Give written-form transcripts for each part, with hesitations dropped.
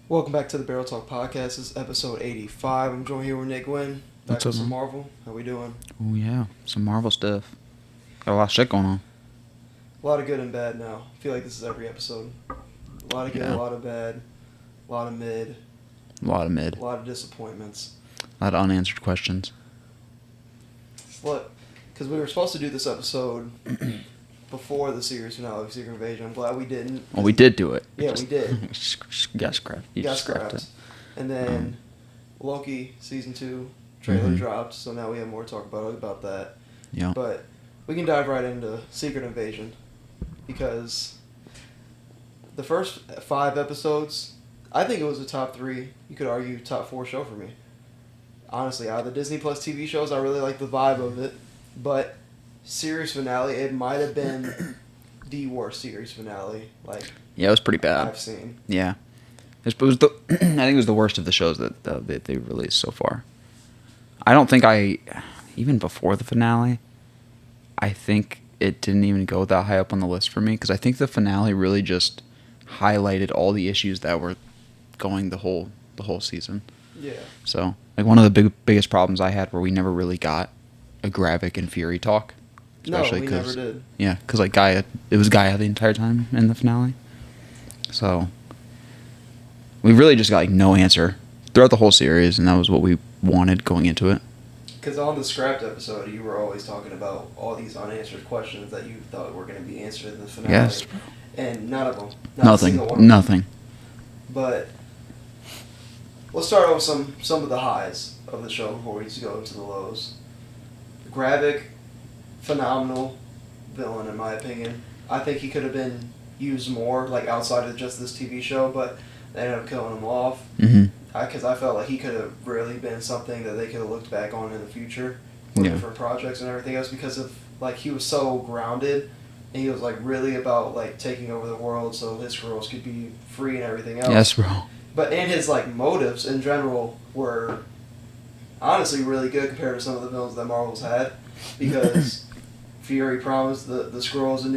Welcome back to the Barrel Talk Podcast. This is episode 85. I'm joined here with Nick Wynn. Back What's up, with some man? Marvel. How we doing? Oh yeah, some Marvel stuff. Got a lot of shit going on. A lot of good and bad now. I feel like this is every episode. A lot of good, Yeah. a lot of bad, a lot of mid, A lot of mid. a lot of disappointments. A lot of unanswered questions. Look, because we were supposed to do this episode before the series finale of Secret Invasion. I'm glad we didn't. Well, we did do it. Yeah, we did. Got scrapped. You Got just scrapped scrapped. it. And then Loki season 2 trailer Mhm. dropped, so now we have more to talk about that. Yeah. But we can dive right into Secret Invasion because the first 5 episodes, I think it was a top 3. You could argue top 4 show for me. Honestly, out of the Disney Plus TV shows, I really like the vibe of it. But series finale, it might have been the worst series finale Yeah, it was pretty bad. I've seen. Yeah. It was the, I think it was the worst of the shows that they released so far. I don't think even before the finale, I think it didn't even go that high up on the list for me because I think the finale really just highlighted all the issues that were going the whole season. Yeah. So, like one of the biggest problems I had were we never really got a Gravik and Fury talk. No, we never did. Yeah, because like Gaia, it was Gaia the entire time in the finale. So, we really just got like no answer throughout the whole series, and that was what we wanted going into it. Because on the scrapped episode, you were always talking about all these unanswered questions that you thought were going to be answered in the finale. Yes. And none of them. Not a single one. Nothing. But let's start off with some of the highs of the show before we go into the lows. Gravik, phenomenal villain in my opinion. I think he could have been used more, like outside of just this TV show, but they ended up killing him off. Mm-hmm. Because I felt like he could have really been something that they could have looked back on in the future for different projects and everything else, because of like he was so grounded and he was like really about like taking over the world so his girls could be free and everything else. Yes, bro. But and his like motives in general were honestly really good compared to some of the villains that Marvel's had, because Fury promised the Skrulls a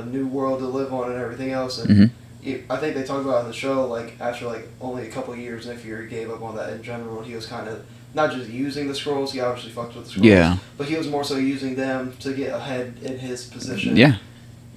new world to live on and everything else, and Mm-hmm. I think they talked about in the show, like, after, like, only a couple of years, Nick Fury gave up on that in general, and he was kind of, not just using the Skrulls, he obviously fucked with the Skrulls, Yeah. but he was more so using them to get ahead in his position. Yeah,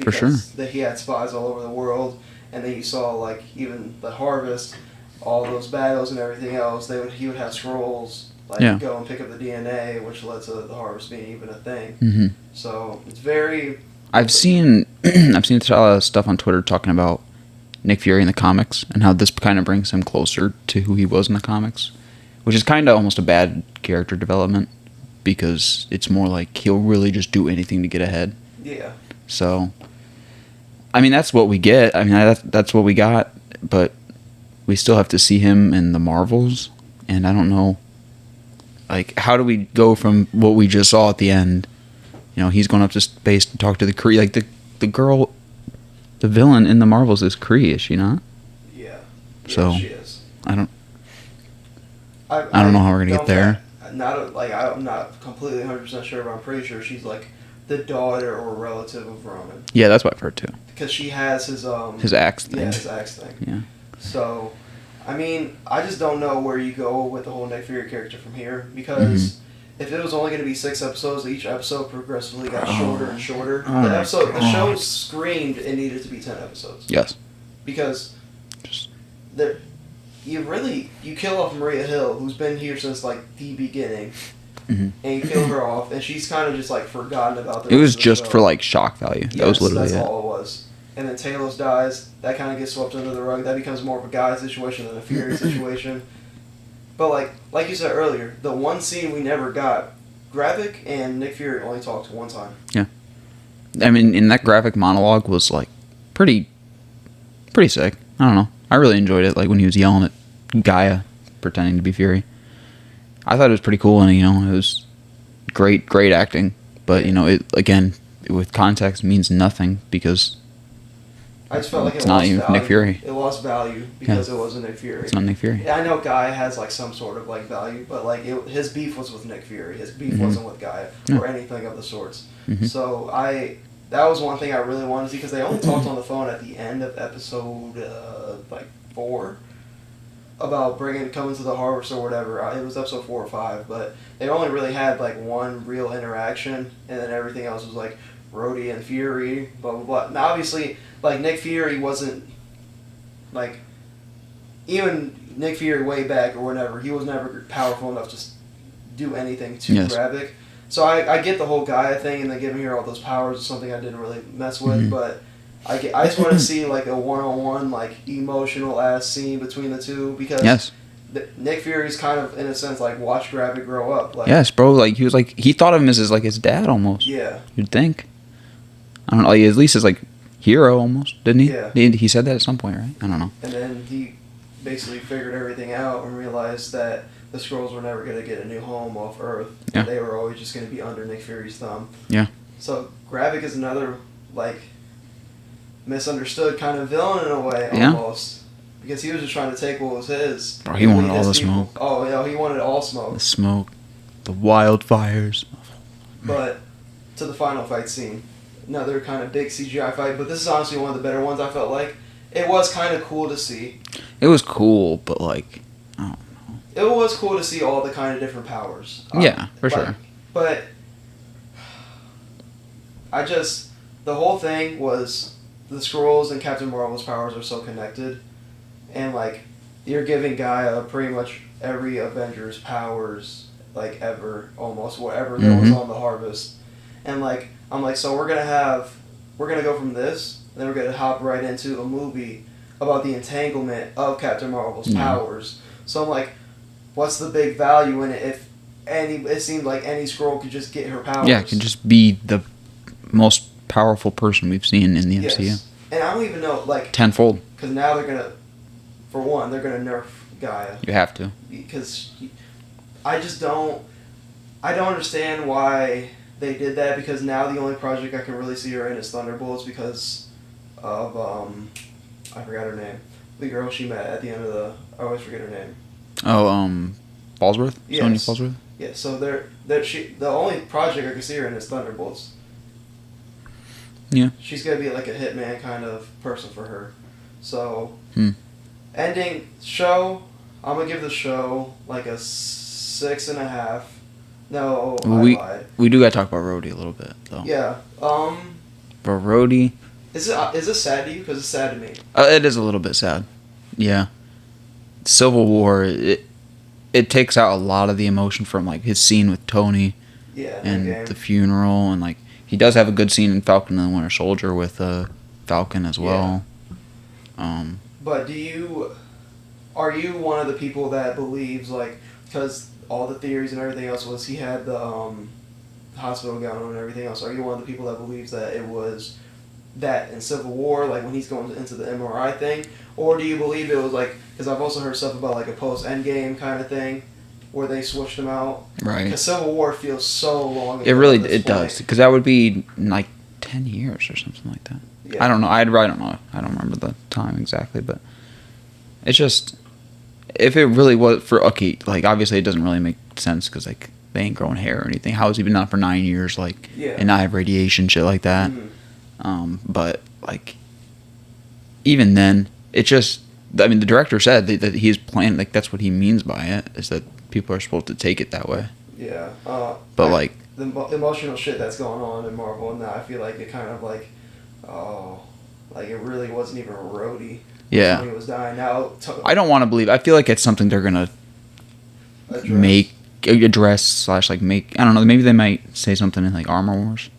for sure. Because that he had spies all over the world, and then you saw, like, even the Harvest, all those battles and everything else, he would have Skrulls, like, go and pick up the DNA, which led to the Harvest being even a thing. Mm-hmm. So, it's very... I've seen a lot of stuff on Twitter talking about Nick Fury in the comics and how this kind of brings him closer to who he was in the comics, which is kind of almost a bad character development because it's more like he'll really just do anything to get ahead. Yeah. So, I mean, that's what we get. I mean, that's what we got, but we still have to see him in the Marvels, and I don't know, like, how do we go from what we just saw at the end? You know, he's going up to space to talk to the Kree, like the girl. The villain in the Marvels is Kree, is she not? Yeah. So, she is. I don't know how we're gonna get there. I'm not completely 100% sure, but I'm pretty sure she's like the daughter or relative of Roman. Yeah, that's what I've heard too. Because she has his axe thing. Yeah, his axe thing. Yeah. So, I mean, I just don't know where you go with the whole Nick Fury character from here, because if it was only going to be 6 episodes, each episode progressively got shorter and shorter. The show screamed it needed to be 10 episodes. Yes. Because you kill off Maria Hill, who's been here since like the beginning, and you kill her off, and she's kind of just like forgotten about. It was just for like shock value. That was literally that's all it was. And then Talos dies. That kind of gets swept under the rug. That becomes more of a Guy situation than a Fury situation. But like you said earlier, the one scene we never got, Gravik and Nick Fury only talked one time. Yeah. I mean, in that Gravik monologue was like pretty sick. I don't know. I really enjoyed it. Like when he was yelling at Gaia, pretending to be Fury. I thought it was pretty cool, and it was great acting. But it again, with context, means nothing because I just felt like it's not even value. Nick Fury. It lost value because it wasn't Nick Fury. It's not Nick Fury. I know Gaia has like some sort of like value, but like his beef was with Nick Fury. His beef wasn't with Gaia or anything of the sorts. So that was one thing I really wanted to see, because they only talked on the phone at the end of episode 4. about coming to the harvest or whatever. It was episode 4 or 5, but they only really had like one real interaction, and then everything else was like Rhodey and Fury, blah blah blah. Now obviously, like Nick Fury wasn't like even Nick Fury way back or whatever. He was never powerful enough to do anything to Gravik. So I get the whole Gaia thing, and then giving her all those powers is something I didn't really mess with, but. I just want to see like a one-on-one, like emotional ass scene between the two because Nick Fury's kind of in a sense like watch Gravik grow up. Like, yes, bro. Like he thought of him as like his dad almost. Yeah, you'd think. I don't know. Like, at least his like hero almost, didn't he? Yeah. He said that at some point, right? I don't know. And then he basically figured everything out and realized that the Skrulls were never going to get a new home off Earth. Yeah. They were always just going to be under Nick Fury's thumb. Yeah. So Gravik is another like misunderstood kind of villain in a way, almost. Because he was just trying to take what was his. Bro, he wanted all the smoke. Oh, yeah, he wanted all smoke. The smoke. The wildfires. But to the final fight scene. Another kind of big CGI fight, but this is honestly one of the better ones I felt like. It was kind of cool to see. It was cool, but like, I don't know. It was cool to see all the kind of different powers. Yeah, for sure. But the whole thing was the Skrulls and Captain Marvel's powers are so connected, and like you're giving Gaia pretty much every Avengers powers like ever, almost whatever there was on the Harvest, and like I'm like, so we're gonna go from this, and then we're gonna hop right into a movie about the entanglement of Captain Marvel's powers. So I'm like, what's the big value in it if it seemed like any Skrull could just get her powers? Yeah, it could just be the most powerful person we've seen in the MCU. Yes. And I don't even know, like... Tenfold. Because now they're going to... For one, they're going to nerf Gaia. You have to. Because I just don't... I don't understand why they did that, because now the only project I can really see her in is Thunderbolts because of... I forgot her name. The girl she met at the end of the... I always forget her name. Oh, Falsworth? Yes. Sonya Falsworth? Yeah, so the only project I can see her in is Thunderbolts. Yeah. She's going to be like a hitman kind of person for her. So, ending show, I'm going to give the show like a 6.5. No, I lied. We do got to talk about Rhodey a little bit, though. Yeah. For Rhodey... Is it sad to you? Because it's sad to me. It is a little bit sad. Yeah. Civil War, it takes out a lot of the emotion from like his scene with Tony. Yeah. And the funeral, and like he does have a good scene in Falcon and the Winter Soldier with Falcon as well. Yeah. But are you one of the people that believes like, because all the theories and everything else was he had the hospital gown on and everything else, are you one of the people that believes that it was that in Civil War, like when he's going into the MRI thing, or do you believe it was like, because I've also heard stuff about like a post-Endgame kind of thing where they switched them out, right? Because Civil War feels so long ago. It does, because that would be like 10 years or something like that. Yeah. I don't know. I don't know. I don't remember the time exactly, but it's just, if it really was for like obviously it doesn't really make sense because like they ain't growing hair or anything. How has he been on for 9 years, like, and not have radiation, shit like that? But like, even then, it just, I mean, the director said that he's playing, like, that's what he means by it, is that people are supposed to take it that way. Yeah. But like, the emotional shit that's going on in Marvel, and I feel like it kind of like, like it really wasn't even Rhodey. Yeah. When he was dying. Now, I don't want to believe. I feel like it's something they're gonna address / like make. I don't know. Maybe they might say something in like Armor Wars.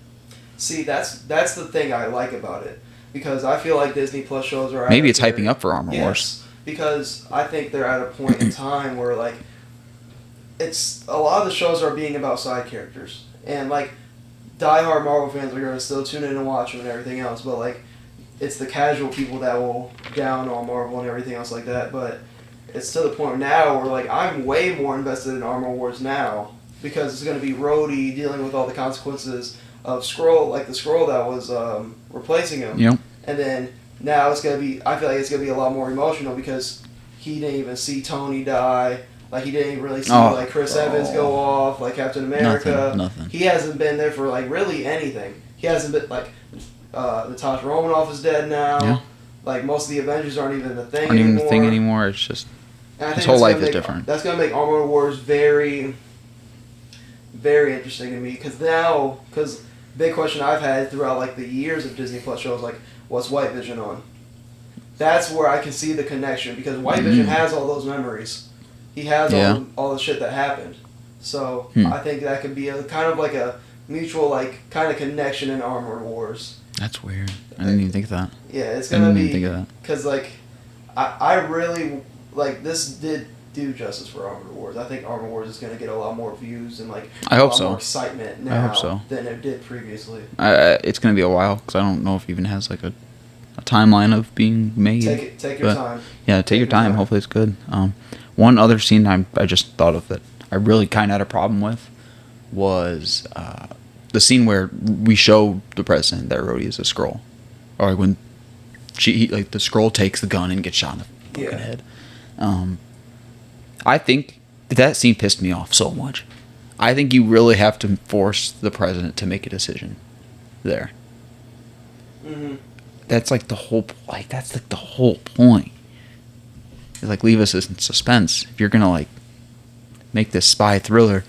See, that's the thing I like about it, because I feel like Disney Plus shows are maybe it's hyping up for Armor Wars. Because I think they're at a point in time where like it's a lot of the shows are being about side characters, and like diehard Marvel fans are gonna still tune in and watch them and everything else, but like it's the casual people that will down on Marvel and everything else like that. But it's to the point now where like I'm way more invested in Armor Wars now, because it's gonna be Rhodey dealing with all the consequences of Skrull, like the Skrull that was replacing him. Yep. And then now it's gonna be, I feel like it's gonna be a lot more emotional because he didn't even see Tony die. Like he didn't even really see like Chris Evans go off, like Captain America. Nothing. He hasn't been there for like really anything. He hasn't been like Natasha Romanoff is dead now. Yeah. Like most of the Avengers aren't even the thing anymore. It's just And I His think whole that's life gonna is make, different. That's going to make Armor Wars very, very interesting to me. Because big question I've had throughout like the years of Disney Plus shows, like, what's White Vision on? That's where I can see the connection, because White Vision has all those memories. He has all the shit that happened. So I think that could be a kind of like a mutual like kind of connection in Armored Wars. That's weird. I didn't even think of that. Yeah, it's gonna be think of that. because like I really like this did do justice for Armored Wars. I think Armored Wars is gonna get a lot more views and like I hope a lot so. more excitement now so. than it did previously. It's gonna be a while because I don't know if it even has like a timeline of being made. Take your time. Yeah, take your time. Hopefully it's good. One other scene I just thought of that I really kind of had a problem with was the scene where we show the president that Rhodey is a Skrull, or like when the Skrull takes the gun and gets shot in the fucking head. I think that scene pissed me off so much. I think you really have to force the president to make a decision there. Mm-hmm. That's like the whole point. It's like leave us in suspense. If you're gonna like make this spy thriller,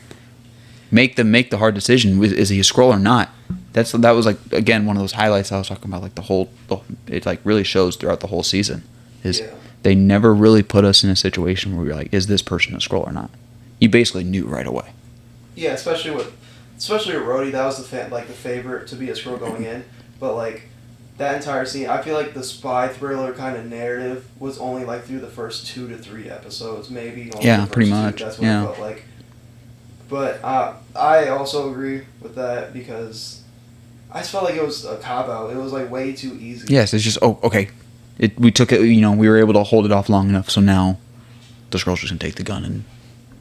make the hard decision. Is he a Skrull or not? That was like again one of those highlights I was talking about. Like it like really shows throughout the whole season. They never really put us in a situation where we're like, is this person a Skrull or not? You basically knew right away. Yeah, especially with Rhodey, that was the favorite to be a Skrull going in, but like. That entire scene, I feel like the spy thriller kind of narrative was only like through the first 2 to 3 episodes, maybe. Yeah, pretty much. That's what it felt like. But I also agree with that because I just felt like it was a cop-out. It was like way too easy. Yes, it's just, okay. We took it, we were able to hold it off long enough, so now the Skrull's just going to take the gun and...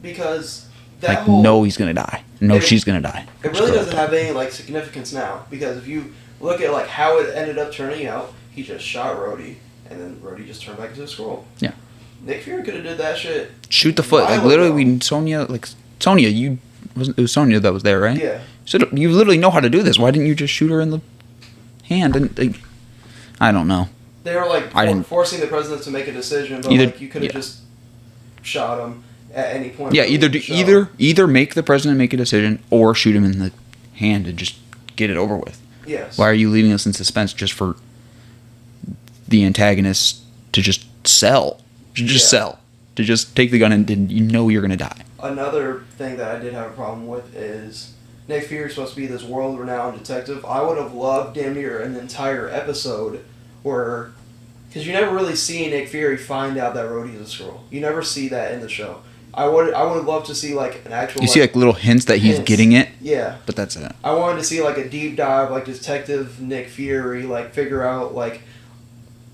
Because that no, he's going to die. No, she's going to die. It really doesn't have any like significance now, because if you... Look at like how it ended up turning out. He just shot Rhodey, and then Rhodey just turned back into a Skrull. Yeah. Nick Fury could have did that shit. Shoot the foot. Like literally, Sonya. It was Sonya that was there, right? Yeah. So you literally know how to do this. Why didn't you just shoot her in the hand? And like, I don't know. They were like forcing the president to make a decision, but like you could have just shot him at any point. Yeah. Either make the president make a decision, or shoot him in the hand and just get it over with. Yes. Why are you leaving us in suspense just for the antagonist to just sell? Sell. To just take the gun and you're going to die. Another thing that I did have a problem with is Nick Fury's supposed to be this world-renowned detective. I would have loved damn near an entire episode where... Because you never really see Nick Fury find out that Rhodey is a Skrull. You never see that in the show. I would love to see like an actual. You see like little hints that he's getting it. Yeah. But that's it. I wanted to see like a deep dive, like Detective Nick Fury, like figure out like,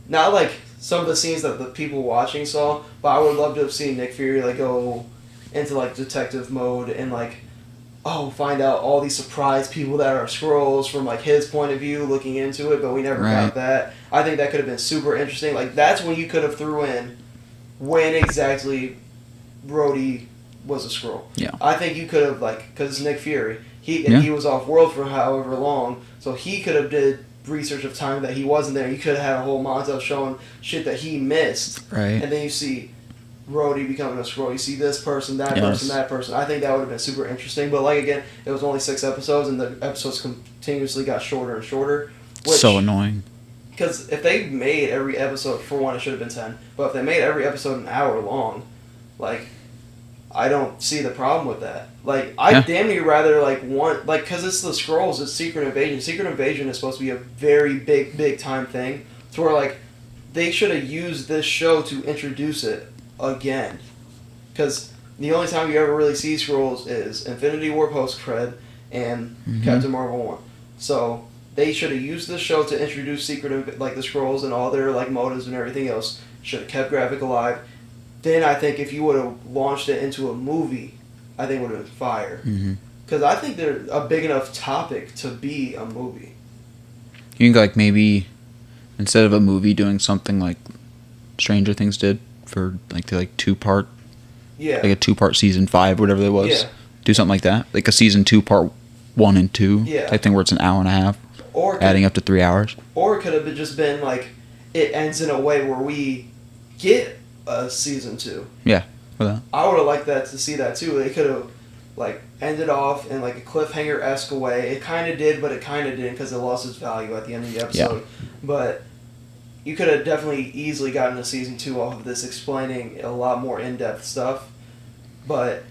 not like some of the scenes that the people watching saw, but I would love to have seen Nick Fury like go into like detective mode and like, find out all these surprise people that are Skrulls from like his point of view, looking into it. But we never got that. I think that could have been super interesting. Like that's when you could have threw in when exactly Rhodey was a Skrull. Yeah. I think you could have because it's Nick Fury. He was off world for however long, so he could have did research of time that he wasn't there. You could have had a whole montage showing shit that he missed. Right. And then you see Rhodey becoming a Skrull. You see this person, that person, that person. I think that would have been super interesting. But again, it was only 6 episodes, and the episodes continuously got shorter and shorter. So annoying. Because if they made every episode, for one, it should have been 10. But if they made every episode an hour long, I don't see the problem with that. I damn near rather want because it's the Skrulls, it's Secret Invasion. Secret Invasion is supposed to be a very big time thing. To where they should have used this show to introduce it again. Because the only time you ever really see Skrulls is Infinity War post cred and Captain Marvel 1. So they should have used this show to introduce the Skrulls and all their motives and everything else. Should have kept Graphic alive. Then I think if you would have launched it into a movie, I think it would have been fire. Because I think they're a big enough topic to be a movie. You think maybe instead of a movie doing something like Stranger Things did for the 2-part, like a 2-part season 5, whatever it was, do something like that, like a season 2 part 1 and 2 type thing where it's an hour and a half, or adding up to 3 hours. Or it could have just been it ends in a way where we get a season 2. Yeah. For that. I would have liked to see that too. They could have like ended off in like a cliffhanger-esque way. It kind of did, but it kind of didn't because it lost its value at the end of the episode. Yeah. But you could have definitely easily gotten a season 2 off of this, explaining a lot more in-depth stuff. But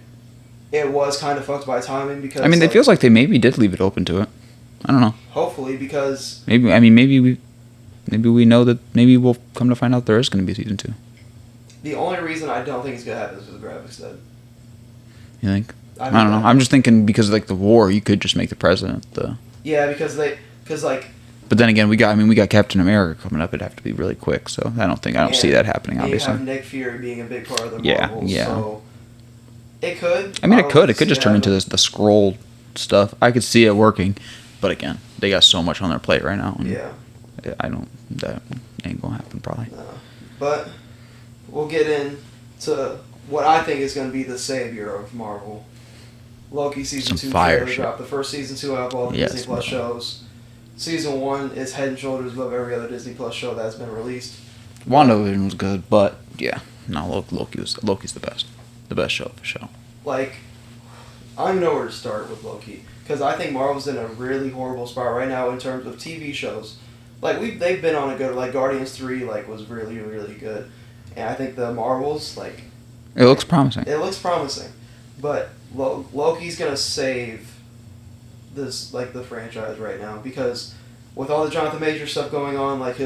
it was kind of fucked by timing because. I mean, it feels like they maybe did leave it open to it. I don't know. Hopefully, because. Maybe we know that maybe we'll come to find out there is going to be a season 2. The only reason I don't think it's gonna happen is because the graphics dead. You think? I don't know. I'm just thinking because of like the war, you could just make the president the. Yeah, because like. But then again, we got Captain America coming up. It'd have to be really quick, so I don't see that happening. Obviously, you have Nick Fury being a big part of the Marvels. Yeah. So it could. I mean, it could just turn into the scroll stuff. I could see it working, but again, they got so much on their plate right now. And yeah. That ain't gonna happen probably. No. But we'll get into what I think is going to be the savior of Marvel. Loki season 2 trailer dropped. The first season 2 out of all the Disney Plus shows. Season 1 is head and shoulders above every other Disney Plus show that's been released. WandaVision was good, but yeah, no, Loki's the best. The best show for sure. Like, I don't know where to start with Loki because I think Marvel's in a really horrible spot right now in terms of TV shows. Like they've been on a good, like Guardians 3 like was really really good, and I think the Marvels like. It looks promising. It looks promising, but Loki's gonna save this like the franchise right now because with all the Jonathan Majors stuff going on, like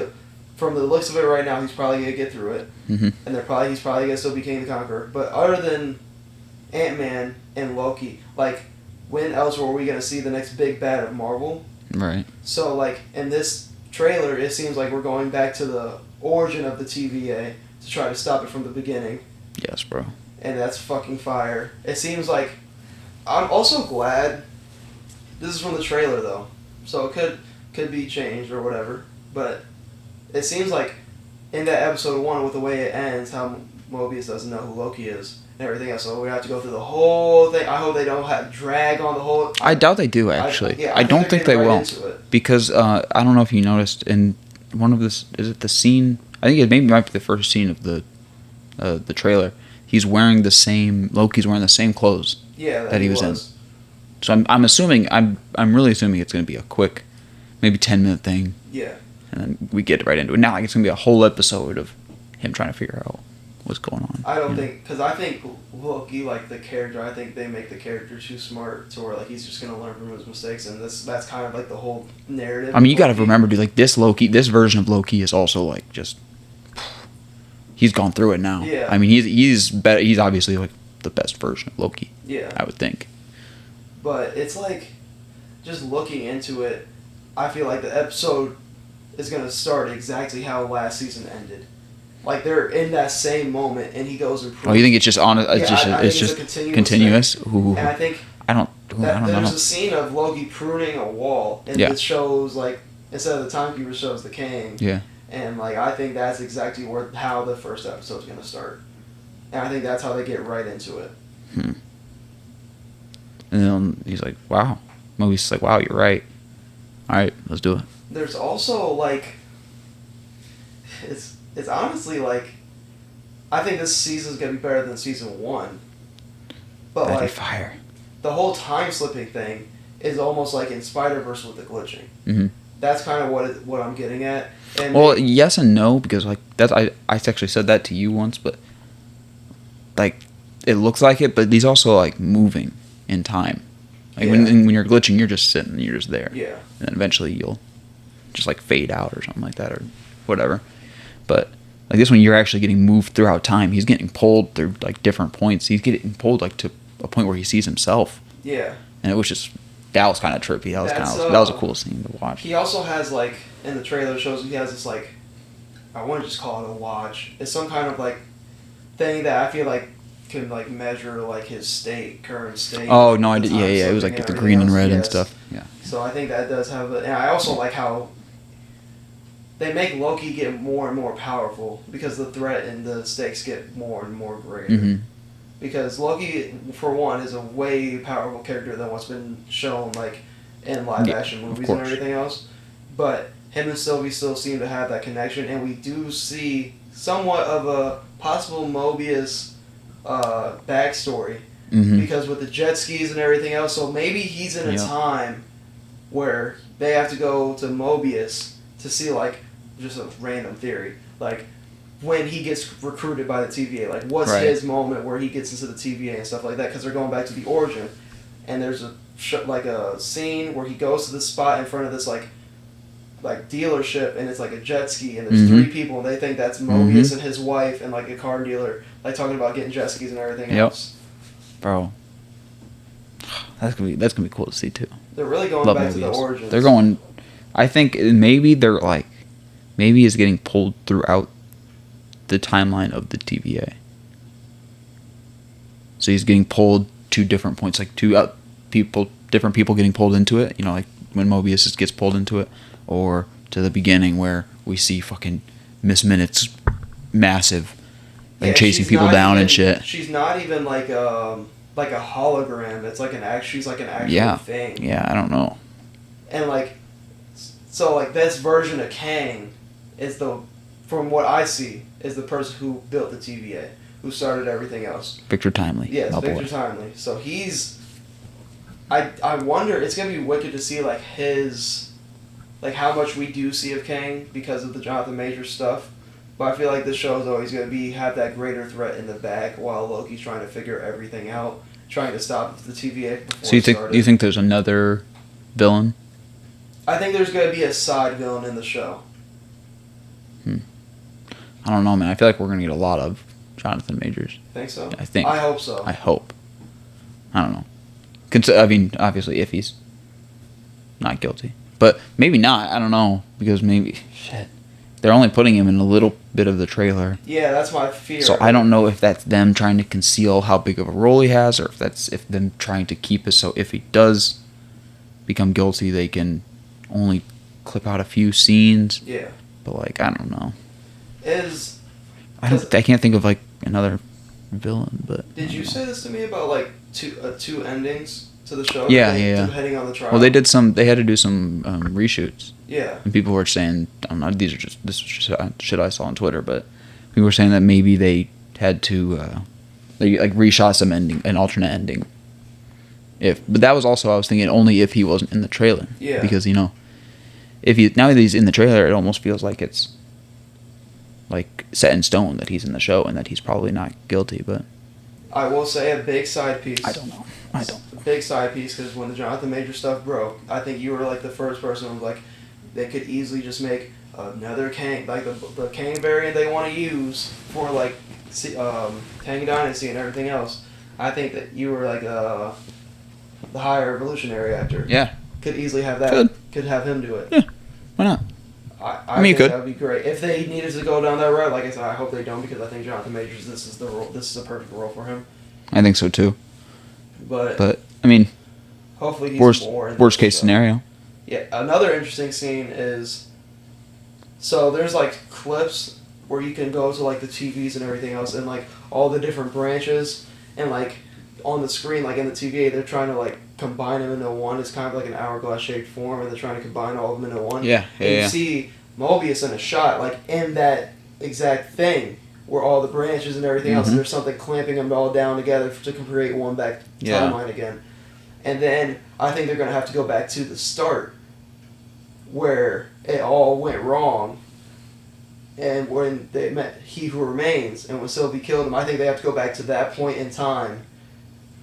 from the looks of it right now, he's probably gonna get through it, and he's probably gonna still be King the Conqueror. But other than Ant-Man and Loki, like when else were we gonna see the next big bad of Marvel? Right. So like in this trailer, it seems like we're going back to the origin of the TVA to try to stop it from the beginning. Yes, bro. And that's fucking fire. It seems like I'm also glad this is from the trailer though, so it could be changed or whatever. But it seems like in that episode 1 with the way it ends, how Mobius doesn't know who Loki is and everything else. So we have to go through the whole thing. I hope they don't have drag on the whole. I doubt they do actually. I don't think they will because I don't know if you noticed in one of this is it the scene. I think it maybe might be the first scene of the trailer. He's wearing the same. Loki's wearing the same clothes. Yeah, that he was in. So I'm assuming I'm really assuming it's going to be a quick, maybe 10-minute thing. Yeah. And then we get right into it. Not like it's going to be a whole episode of him trying to figure out what's going on. I don't think because I think Loki like the character. I think they make the character too smart to where like he's just going to learn from his mistakes, and that's kind of like the whole narrative. I mean, you got to remember, dude. Like this version of Loki is also like just. He's gone through it now. Yeah. I mean, he's better. He's obviously like the best version of Loki. Yeah. I would think. But it's like, just looking into it, I feel like the episode is gonna start exactly how last season ended. Like they're in that same moment, and he goes and proves. Oh, you think it's just on? It's it's just continuous. Ooh. And I think I don't know. There's a scene of Loki pruning a wall, and it shows like instead of the timekeeper shows the king. Yeah. And like I think that's exactly how the first episode's gonna start, and I think that's how they get right into it. And then he's like, "Wow," Mobius like, "Wow, you're right. All right, let's do it." There's also like, it's honestly like, I think this season's gonna be better than season 1. But That'd like, be fire. The whole time slipping thing is almost like in Spider-Verse with the glitching. Mm-hmm. That's kind of what I'm getting at. And well, yes and no, because like that's I actually said that to you once, but like it looks like it, but he's also like moving in time. Like when you're glitching, you're just sitting, you're just there. Yeah. And then eventually you'll just like fade out or something like that or whatever. But like this one, you're actually getting moved throughout time. He's getting pulled through like different points. He's getting pulled like to a point where he sees himself. Yeah. And it was just that was kind of trippy. That was a cool scene to watch. He also has like in the trailer shows he has this like I want to just call it a watch. It's some kind of like thing that I feel like can like measure like his current state. Oh no, I did. Yeah. It was like the green and red and stuff. Yeah. So I think that does have and I also like how they make Loki get more and more powerful because the threat and the stakes get more and more greater. Mm-hmm. Because Loki, for one, is a way powerful character than what's been shown like in live action movies and everything else. But him and Sylvie still seem to have that connection, and we do see somewhat of a possible Mobius backstory Mm-hmm. because with the jet skis and everything else, so maybe he's in a time where they have to go to Mobius to see, like, just a random theory, like when he gets recruited by the TVA, like what's his moment where he gets into the TVA and stuff like that, because they're going back to the origin, and there's a scene where he goes to this spot in front of this like dealership, and it's like a jet ski, and there's three people, and they think that's Mobius and his wife and like a car dealer, like talking about getting jet skis and everything else. Bro, that's gonna be cool to see too. They're really going back to the origins. They're going. I think maybe they're like, maybe he's getting pulled throughout the timeline of the TVA. So he's getting pulled to different points, like different people getting pulled into it. You know, like when Mobius gets pulled into it, or to the beginning where we see fucking Miss Minutes, massive, like chasing people down and shit. She's not even like a hologram. It's like she's like an actual thing. Yeah, I don't know. And like, so like this version of Kang is from what I see, is the person who built the TVA, who started everything else. Victor Timely. Yes, Victor Timely. So he's, I wonder, it's gonna be wicked to see like like how much we do see of Kang because of the Jonathan Majors stuff. But I feel like this show is always going to have that greater threat in the back while Loki's trying to figure everything out, trying to stop the TVA before So you think there's another villain? I think there's going to be a side villain in the show. I don't know, man. I feel like we're going to get a lot of Jonathan Majors. Think so? I hope so. I hope. I don't know. I mean, obviously, if he's not guilty. But maybe not. I don't know. Because maybe... Shit. They're only putting him in a little bit of the trailer. Yeah, that's my fear. So I don't know if that's them trying to conceal how big of a role he has, or if them trying to keep it so if he does become guilty, they can only clip out a few scenes. Yeah. But like, I don't know. I can't think of like another villain. But did you say this to me about like two endings to the show? Yeah. Depending on the trial. Well, they had to do some reshoots. Yeah. And people were saying, I don't know, this was just shit I saw on Twitter, but people were saying that maybe they had to they like reshot an alternate ending. But that was also, I was thinking, only if he wasn't in the trailer. Yeah. Because, you know, now that he's in the trailer, it almost feels like it's like set in stone that he's in the show and that he's probably not guilty, but I will say a big side piece. I don't know. A big side piece, because when the Jonathan Major stuff broke, I think you were like the first person who was like, they could easily just make another Kang, like the Kang variant they want to use for like Kang Dynasty and everything else. I think that you were like the higher evolutionary actor. Yeah. Could easily have that. Could have him do it. Yeah. Why not? I mean, think that would be great. If they needed to go down that road, like I said, I hope they don't, because I think Jonathan Majors, this is a perfect role for him. I think so too. But I mean, hopefully he's worst case scenario. Yeah, another interesting scene is, so there's like clips where you can go to like the TVs and everything else, and like all the different branches, and like on the screen, like in the TVA, they're trying to like combine them into one. It's kind of like an hourglass shaped form, and they're trying to combine all of them into one. Yeah. You see Mobius in a shot, like in that exact thing, where all the branches and everything else, and there's something clamping them all down together to create one back timeline again. And then I think they're going to have to go back to the start, where it all went wrong, and when they met He Who Remains, and when Sylvie killed him, I think they have to go back to that point in time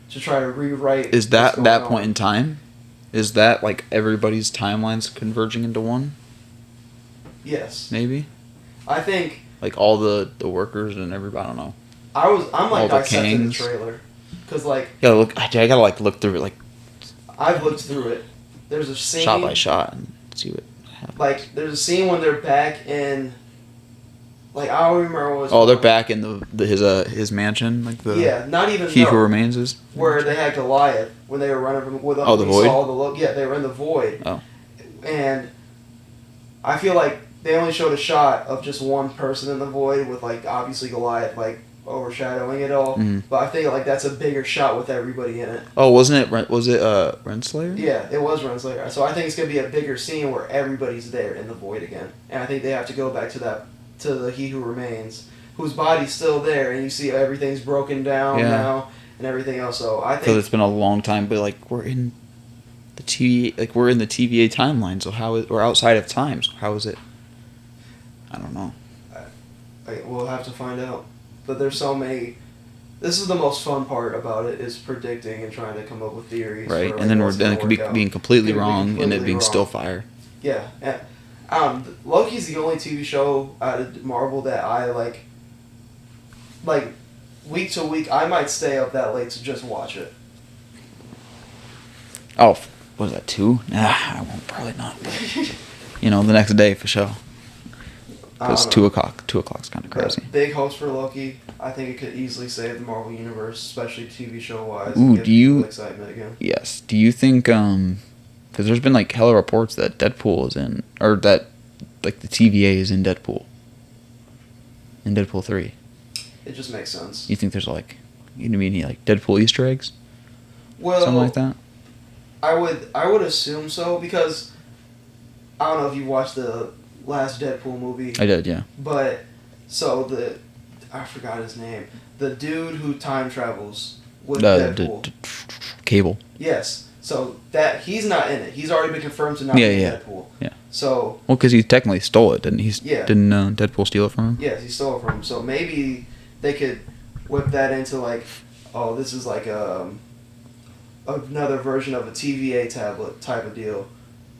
to try to rewrite. Is that point in time? Is that like everybody's timelines converging into one? Yes. Maybe? I think... Like all the workers and everybody, I don't know. I'm like dissecting the trailer. Because like... I gotta like look through it, like... I've looked through it. There's a scene... Shot by shot and see what happens. Like, there's a scene when they're back in... Like, I don't remember what was... Oh, they're back in his mansion? Like the... Yeah, not even... He Who Remains is? Where they had Goliath, when they were running from... the Void? Yeah, they were in the Void. Oh. And I feel like they only showed a shot of just one person in the Void with, like, obviously Goliath, like, overshadowing it all. Mm-hmm. But I think, like, that's a bigger shot with everybody in it. Oh, was it Renslayer? Yeah, it was Renslayer. So I think it's going to be a bigger scene where everybody's there in the Void again. And I think they have to go back to that to the He Who Remains, whose body's still there, and you see everything's broken down now and everything else. So I think because it's been a long time, but like we're in the TVA timeline. So we're outside of time? So how is it? I don't know. We'll have to find out. But there's so many. This is the most fun part about it, is predicting and trying to come up with theories. Right, for, like, and then it could be out. being completely Could be wrong and completely it being wrong. still fire. Yeah. Loki's the only TV show out of Marvel that I like week to week. I might stay up that late to just watch it. Oh, what was that, 2? Nah, I won't, probably not. But, the next day for sure. Because 2 o'clock's kind of crazy. Big hopes for Loki. I think it could easily save the Marvel Universe, especially TV show wise. Ooh, give people excitement again? Yes. Do you think, because there's been like hella reports that Deadpool is in, or that like the TVA is in Deadpool. In Deadpool 3. It just makes sense. You think there's like, any like Deadpool Easter eggs? Well, something like that? I would assume so, because I don't know if you watched the last Deadpool movie. I did, yeah. But I forgot his name. The dude who time travels with Deadpool. Cable. Yes. So that he's not in it. He's already been confirmed to not be Deadpool. Yeah. So. Well, because he technically stole it, didn't he? Yeah. Didn't Deadpool steal it from him? Yes, he stole it from him. So maybe they could whip that into like, oh, this is like another version of a TVA tablet type of deal.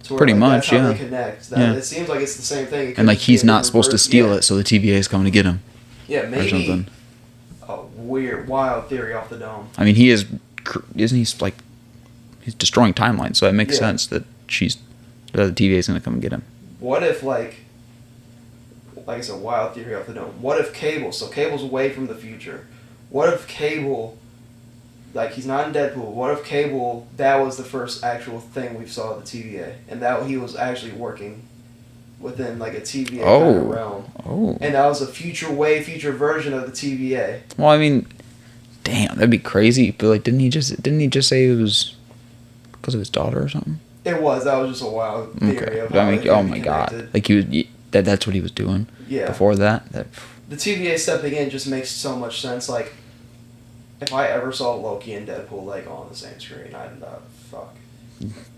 To where, pretty much, that's how yeah. They connect. It seems like it's the same thing. And like he's not supposed to steal it, so the TVA is coming to get him. Yeah, maybe. Or something. A weird, wild theory off the dome. I mean, isn't he like, he's destroying timelines, so it makes sense that the TVA is going to come and get him. What if like I said, wild theory off the dome. What if Cable? So Cable's away from the future. What if Cable? Like, he's not in Deadpool. What if Cable, that was the first actual thing we saw of the TVA, and that he was actually working within like a TVA kind of realm. Oh. And that was a future version of the TVA. Well, I mean, damn, that'd be crazy. But like, didn't he just say it was because of his daughter or something? It was. That was just a wild theory of how I mean, oh my connected. God! Like that's what he was doing. Yeah. Before that. The TVA stepping in just makes so much sense. Like, if I ever saw Loki and Deadpool like on the same screen, I'd fuck.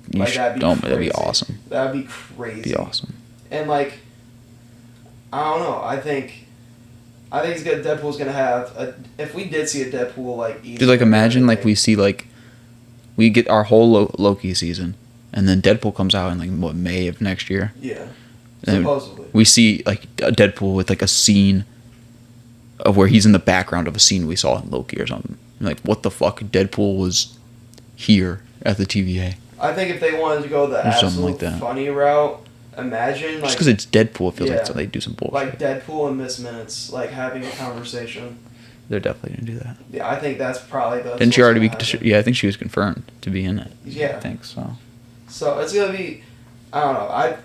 That'd be awesome. That'd be crazy. Be awesome. And like, I don't know. I think it's good. Deadpool's gonna have if we did see a Deadpool like. Dude, like imagine like we see like, we get our whole Loki season, and then Deadpool comes out in like May of next year. Yeah. And supposedly. We see like a Deadpool with like a scene of where he's in the background of a scene we saw in Loki or something. And like, what the fuck? Deadpool was here at the TVA. I think if they wanted to go the absolute funny route, imagine like. Just because it's Deadpool, it feels like so they do some bullshit. Like Deadpool and Miss Minutes, like having a conversation. They're definitely gonna do that. Yeah, I think that's probably the. Didn't she already be? Yeah, I think she was confirmed to be in it. Yeah. I think so. So it's gonna be, I don't know.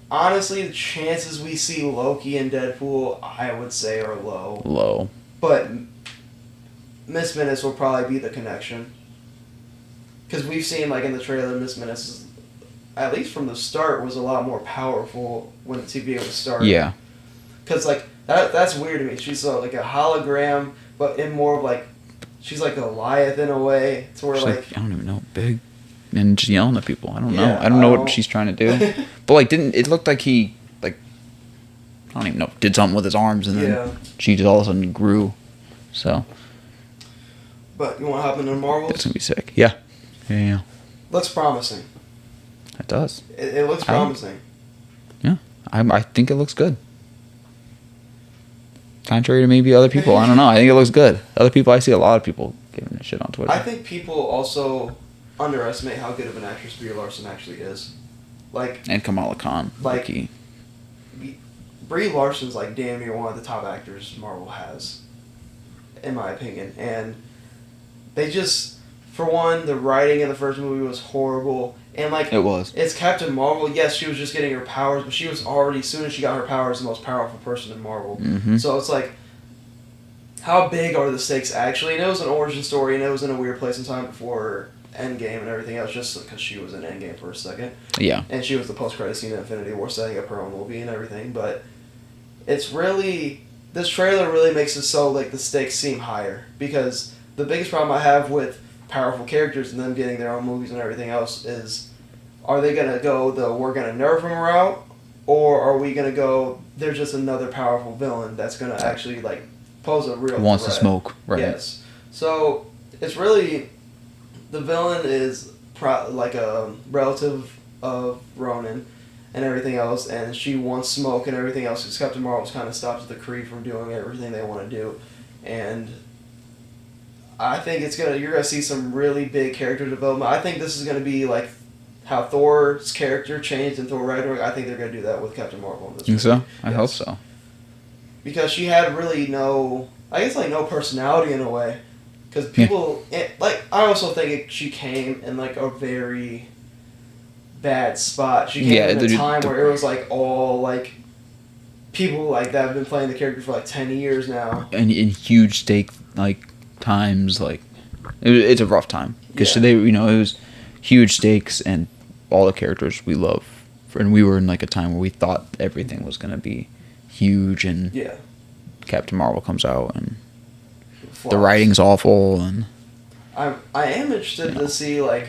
Honestly, the chances we see Loki and Deadpool, I would say, are low. Low. But Miss Minutes will probably be the connection. Because we've seen, like, in the trailer, Miss Minutes, at least from the start, was a lot more powerful when the TVA was started. Yeah. Because, like, that's weird to me. She's like a hologram, but in more of, like, she's like a Goliath in a way. To where, like, I don't even know, big. And just yelling at people. I don't know. Yeah, I don't know what she's trying to do. But, like, it looked like he, like, I don't even know, did something with his arms, and then she just all of a sudden grew. So. But you want to hop into Marvels? That's going to be sick. Yeah. Yeah. Looks promising. It does. It looks promising. Yeah. I think it looks good. Contrary to maybe other people. I don't know. I think it looks good. Other people, I see a lot of people giving it shit on Twitter. I think people also underestimate how good of an actress Brie Larson actually is. Like, and Kamala Khan. Like, Brie Larson's like damn near one of the top actors Marvel has, in my opinion. And they just, for one, the writing in the first movie was horrible. And like, it was. It's Captain Marvel. Yes, she was just getting her powers, but she was already, as soon as she got her powers, the most powerful person in Marvel. Mm-hmm. So it's like, how big are the stakes actually? And it was an origin story, and it was in a weird place and time before Endgame and everything else, just because she was in Endgame for a second. Yeah. And she was the post-credit scene in Infinity War, setting up her own movie and everything. But it's really this trailer really makes it so like the stakes seem higher because the biggest problem I have with powerful characters and them getting their own movies and everything else is, are they gonna go the we're gonna nerf them route, or are we gonna go there's just another powerful villain that's gonna actually like pose a real Wants threat. to smoke, right? Yes. So it's really the villain is like a relative of Ronan and everything else, and she wants smoke and everything else because Captain Marvel's kind of stops the Kree from doing everything they want to do, and I think you're gonna see some really big character development. I think this is gonna be like how Thor's character changed in Thor Ragnarok. I think they're gonna do that with Captain Marvel in this Think movie. so? I hope so. Because she had really no personality in a way. Because people, I also think she came in like a very bad spot. She came in a time where it was like all like people like that have been playing the character for like 10 years now. And in huge stake like times, like it's a rough time because it was huge stakes and all the characters we love, and we were in like a time where we thought everything was gonna be huge, and Captain Marvel comes out and the writing's awful, and I am interested to see like,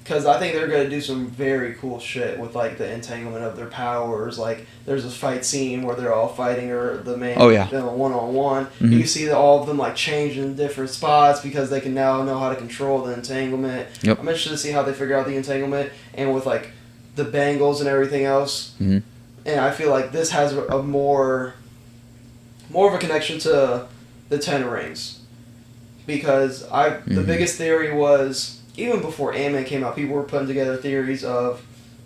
because I think they're gonna do some very cool shit with like the entanglement of their powers. Like there's this fight scene where they're all fighting the main villain one-on-one. Mm-hmm. You see all of them like change in different spots because they can now know how to control the entanglement. Yep. I'm interested to see how they figure out the entanglement and with like the bangles and everything else. Mm-hmm. And I feel like this has a more of a connection to the Ten Rings. Because the biggest theory was, even before Ant-Man came out, people were putting together theories of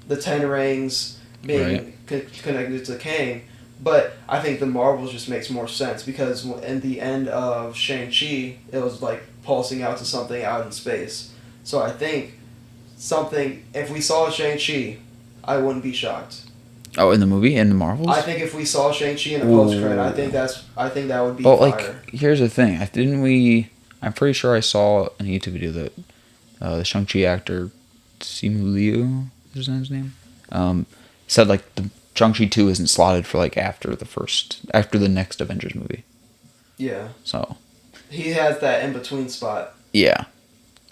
the Ten Rings being connected to Kang. But I think the Marvels just makes more sense because in the end of Shang-Chi, it was like pulsing out to something out in space. So I think if we saw Shang-Chi, I wouldn't be shocked. Oh, in the movie, in the Marvels? I think if we saw Shang-Chi in a post-credit, I think that would be fire. Like, here's the thing. I'm pretty sure I saw in a YouTube video that the Shang-Chi actor, Simu Liu, is his name? Said, like, the Shang-Chi 2 isn't slotted for, like, after the next Avengers movie. Yeah. So. He has that in-between spot. Yeah.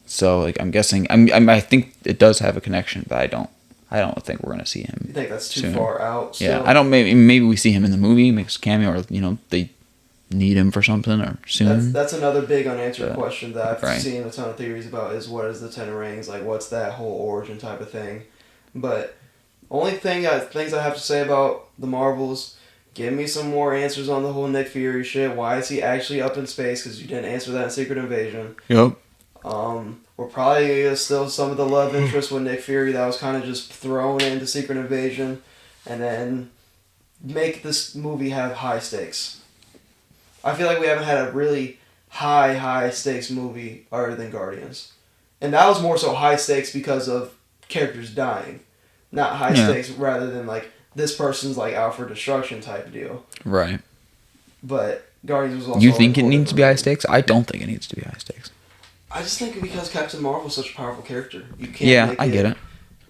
So, like, I'm guessing, I think it does have a connection, but I don't think we're going to see him. You think that's too soon. far out still? Yeah, maybe we see him in the movie, makes a cameo, or, they need him for something or soon. That's another big unanswered question that I've seen a ton of theories about is what is the Ten Rings, like what's that whole origin type of thing. But only things I have to say about the Marvels, give me some more answers on the whole Nick Fury shit. Why is he actually up in space? Because you didn't answer that in Secret Invasion. Yep. We're probably still some of the love interest with Nick Fury that was kind of just thrown into Secret Invasion, and then make this movie have high stakes. I feel like we haven't had a really high stakes movie other than Guardians. And that was more so high stakes because of characters dying. Not high stakes rather than like this person's like out for destruction type deal. Right. But Guardians was also... You think it needs to be high stakes? I don't think it needs to be high stakes. I just think because Captain Marvel is such a powerful character. You can't I get it.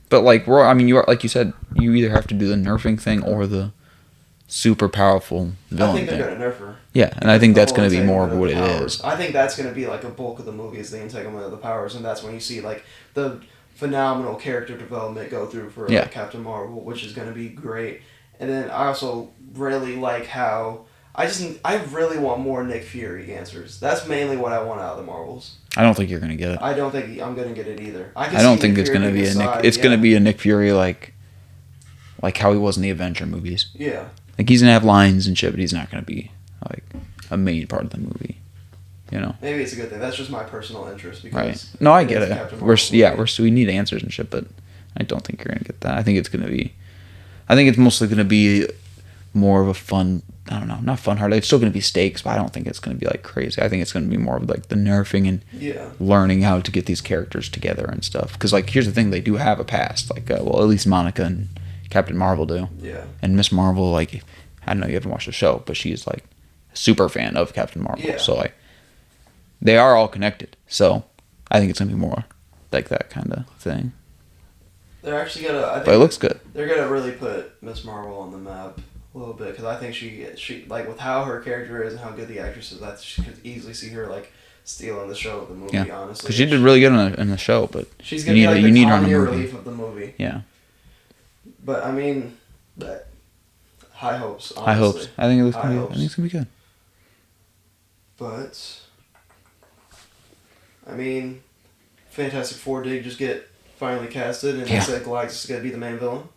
But like like you said, you either have to do the nerfing thing or the super powerful villain. I think they're gonna nerf her. Yeah, and I think that's gonna be more of what it is. I think that's gonna be like a bulk of the movie is the entanglement of the powers, and that's when you see like the phenomenal character development go through for like, Captain Marvel, which is gonna be great. And then I also really like how I really want more Nick Fury answers. That's mainly what I want out of the Marvels. I don't think you're gonna get it. I don't think I'm gonna get it either. I don't think it's gonna be a Nick. It's gonna be a Nick Fury like how he was in the Avenger movies. Yeah. Like he's gonna have lines and shit, but he's not gonna be like a main part of the movie. Maybe it's a good thing. That's just my personal interest. Because right. No, I get it. We need answers and shit, but I don't think you're gonna get that. I think it's mostly gonna be more of a fun. I don't know, not fun hard. It's still gonna be stakes, but I don't think it's gonna be like crazy. I think it's gonna be more of like the nerfing and learning how to get these characters together and stuff. Because like here's the thing, they do have a past. Like at least Monica and Captain Marvel do. Yeah. And Miss Marvel, like, I don't know, you haven't watched the show, but she's like a super fan of Captain Marvel. Yeah. So like, they are all connected. So I think it's gonna be more like that kind of thing. They're actually gonna. I think but it looks good. They're gonna really put Miss Marvel on the map a little bit, because I think she like with how her character is and how good the actress is, she could easily see her like stealing the show of the movie. Yeah. Honestly, Because she did really good in the show, but she's gonna be like the comedy relief of the movie. Yeah. But I mean, but high hopes. Honestly. High hopes. I think it's gonna be good. But I mean, Fantastic Four did just get finally casted, and they said Galactus is gonna be the main villain.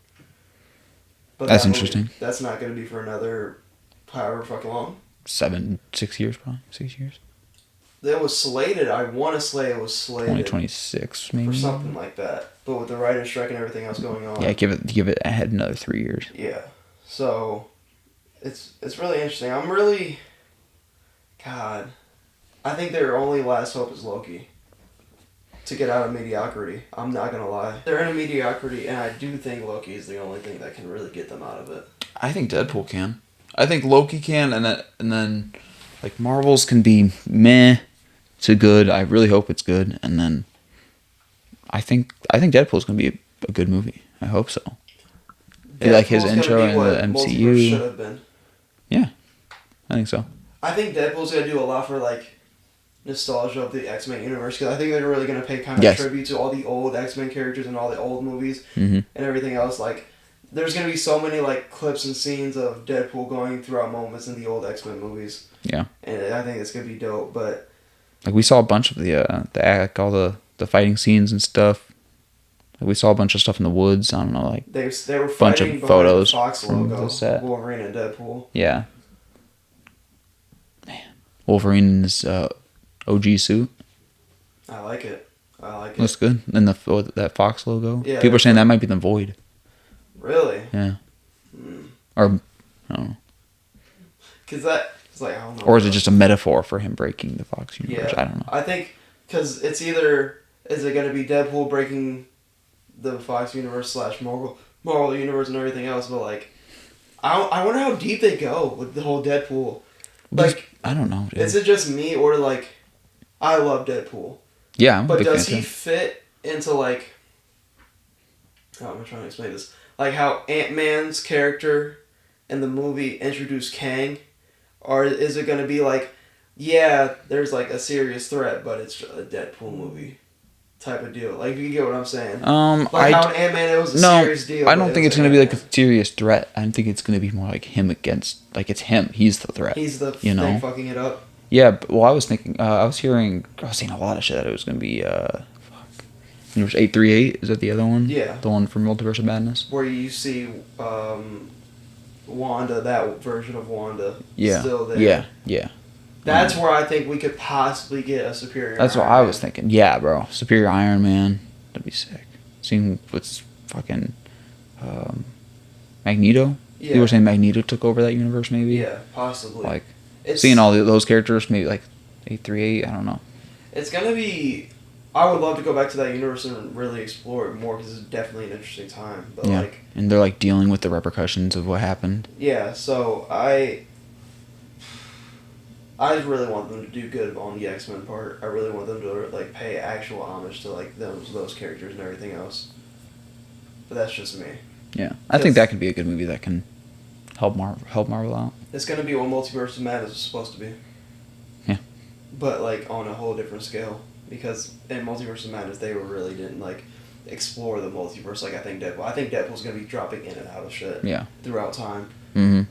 But that's interesting. That's not gonna be for another however fucking long. 6 years probably. 6 years. It was slated. I want to say it was slated 2026 maybe, or something like that. But with the writer's strike and everything else going on, yeah, give it ahead another 3 years. Yeah, so it's really interesting. I'm really, God, I think their only last hope is Loki. To get out of mediocrity, I'm not gonna lie. They're in a mediocrity, and I do think Loki is the only thing that can really get them out of it. I think Deadpool can. I think Loki can, and then like Marvel's can be meh to good. I really hope it's good, and then I think Deadpool's gonna be a good movie. I hope so. Like his intro in the MCU. Should have been. Yeah, I think so. I think Deadpool's gonna do a lot for like nostalgia of the X-Men universe, because I think they're really gonna pay kind of tribute to all the old X-Men characters and all the old movies and everything else. Like, there's gonna be so many like clips and scenes of Deadpool going throughout moments in the old X-Men movies. Yeah, and I think it's gonna be dope. But like we saw a bunch of all the fighting scenes and stuff. Like, we saw a bunch of stuff in the woods. I don't know, like they were bunch fighting of photos the Fox from logo, the set. Wolverine and Deadpool. Yeah, man, Wolverine in his OG suit. I like it. Looks good. And that Fox logo. Yeah, people are saying that might be the Void. Really? Yeah. Or I don't know. Cause it's like I don't know. Or is it just a metaphor for him breaking the Fox universe? Yeah, I don't know. I think because it's either is it gonna be Deadpool breaking the Fox universe / Marvel universe and everything else, but like I wonder how deep they go with the whole Deadpool. Like I don't know. Dude. Is it just me or like I love Deadpool? Yeah, I'm a but big does fan he too. fit into like? Oh, I'm trying to explain this. Like how Ant-Man's character in the movie introduced Kang, or is it gonna be like, yeah, there's like a serious threat, but it's a Deadpool movie type of deal? Like, you get what I'm saying? Like how in Ant-Man it was a serious deal. I don't think it's gonna be like a serious threat. I think it's gonna be more like him against, like it's him. He's the threat. He's the thing fucking it up. Yeah, but, well, I was thinking, I was seeing a lot of shit that it was gonna be Universe 838. Is that the other one? Yeah. The one from Multiverse of Madness. Where you see Wanda, that version of Wanda, still there. Yeah. That's where I think we could possibly get a superior. That's what I was thinking. Yeah, bro. Superior Iron Man. That'd be sick. Seeing what's fucking Magneto. Yeah. You were saying Magneto took over that universe, maybe. Yeah, possibly. Like seeing all those characters, maybe like 838. I don't know. It's gonna be. I would love to go back to that universe and really explore it more, because it's definitely an interesting time. But yeah. And they're like dealing with the repercussions of what happened. Yeah. So I really want them to do good on the X-Men part. I really want them to like pay actual homage to like those characters and everything else. But that's just me. Yeah, I think that could be a good movie that can help Marvel out. It's gonna be what Multiverse of Madness is supposed to be. Yeah. But like on a whole different scale, because in Multiverse of Madness they really didn't like explore the multiverse like I think Deadpool. I think Deadpool's gonna be dropping in and out of shit. Yeah. Throughout time. Mm-hmm.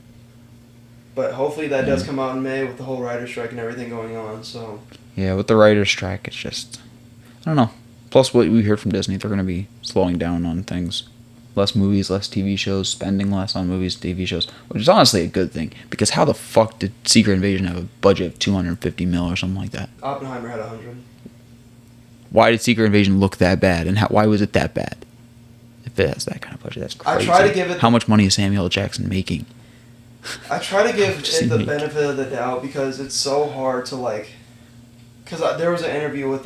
But hopefully that does come out in May with the whole writer's strike and everything going on. So. Yeah, with the writer's strike, it's just I don't know. Plus, what we heard from Disney, they're gonna be slowing down on things. Less movies, less TV shows, spending less on movies, TV shows, which is honestly a good thing. Because how the fuck did Secret Invasion have a budget of $250 million or something like that? Oppenheimer had 100. Why did Secret Invasion look that bad, and why was it that bad? If it has that kind of budget, that's crazy. I try to give it. How much money is Samuel L. Jackson making? I try to give it the benefit of the doubt, because it's so hard to like. Because there was an interview with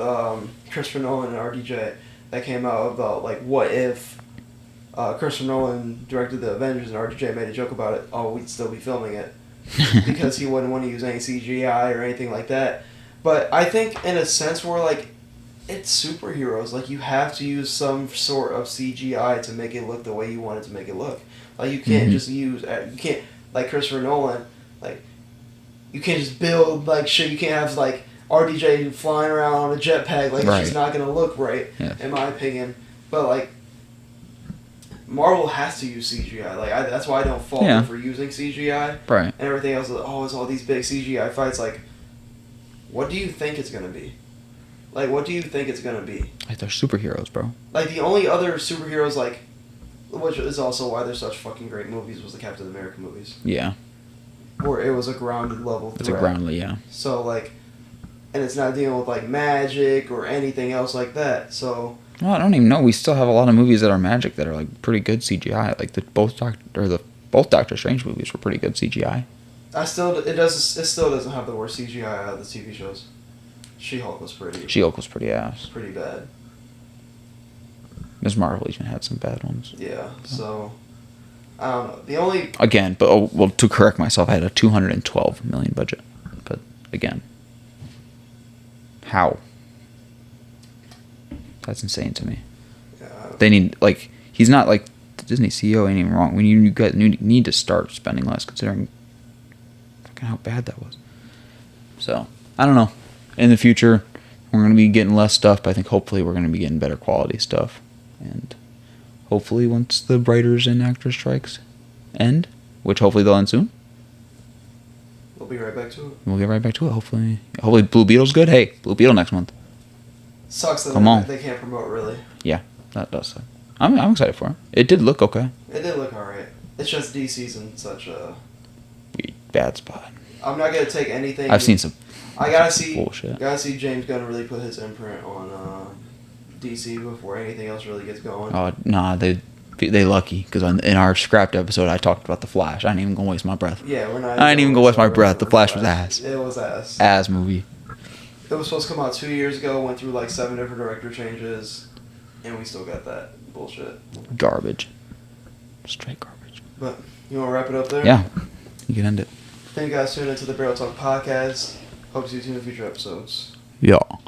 Christopher Nolan and RDJ that came out about like what if. Christopher Nolan directed the Avengers and RDJ made a joke about it. Oh, we'd still be filming it because he wouldn't want to use any CGI or anything like that. But I think in a sense we're like, it's superheroes. Like you have to use some sort of CGI to make it look the way you want it to make it look. Like you can't just use like Christopher Nolan, like you can't just build like shit. You can't have like RDJ flying around on a jetpack. Like it's just not gonna look right, in my opinion. But like Marvel has to use CGI. Like that's why I don't fault them for using CGI. Right. And everything else. Oh, it's all these big CGI fights. Like, what do you think it's gonna be? Like, what do you think it's gonna be? Like they're superheroes, bro. Like the only other superheroes, like, which is also why they're such fucking great movies, was the Captain America movies. Yeah. Where it was a grounded level threat. It's a grounded, yeah. So like, and it's not dealing with like magic or anything else like that. So. Well, I don't even know. We still have a lot of movies that are magic that are like pretty good CGI. Like both Doctor Strange movies were pretty good CGI. It still doesn't have the worst CGI out of the TV shows. She-Hulk was pretty ass. Pretty bad. Ms. Marvel even had some bad ones. Yeah, so I don't know. The only again, but to correct myself, I had a $212 million budget. But again, how? That's insane to me. Yeah, they need he's not like the Disney CEO ain't even wrong. When you guys need to start spending less, considering fucking how bad that was. So I don't know. In the future, we're going to be getting less stuff, but I think hopefully we're going to be getting better quality stuff. And hopefully once the writers and actors strikes end, which hopefully they'll end soon. We'll be right back to it. We'll get right back to it, hopefully. Hopefully Blue Beetle's good. Hey, Blue Beetle next month. Sucks that they can't promote, really. Yeah, that does suck. I'm excited for it. It did look okay. It did look alright. It's just DC's in such a bad spot. I'm not going to take anything. I've seen some I gotta see bullshit. Gotta see James Gunn really put his imprint on DC before anything else really gets going. Oh nah, they lucky because in our scrapped episode I talked about the Flash. I ain't even gonna waste my breath. Yeah, we're not. I ain't even gonna waste my breath. The Flash was ass. It was ass. Ass movie. It was supposed to come out 2 years ago. Went through like 7 different director changes, and we still got that bullshit. Garbage. Straight garbage. But you want to wrap it up there? Yeah, you can end it. Thank you guys for tuning into the Barrel Talk podcast. Hope to see you in future episodes. Yeah.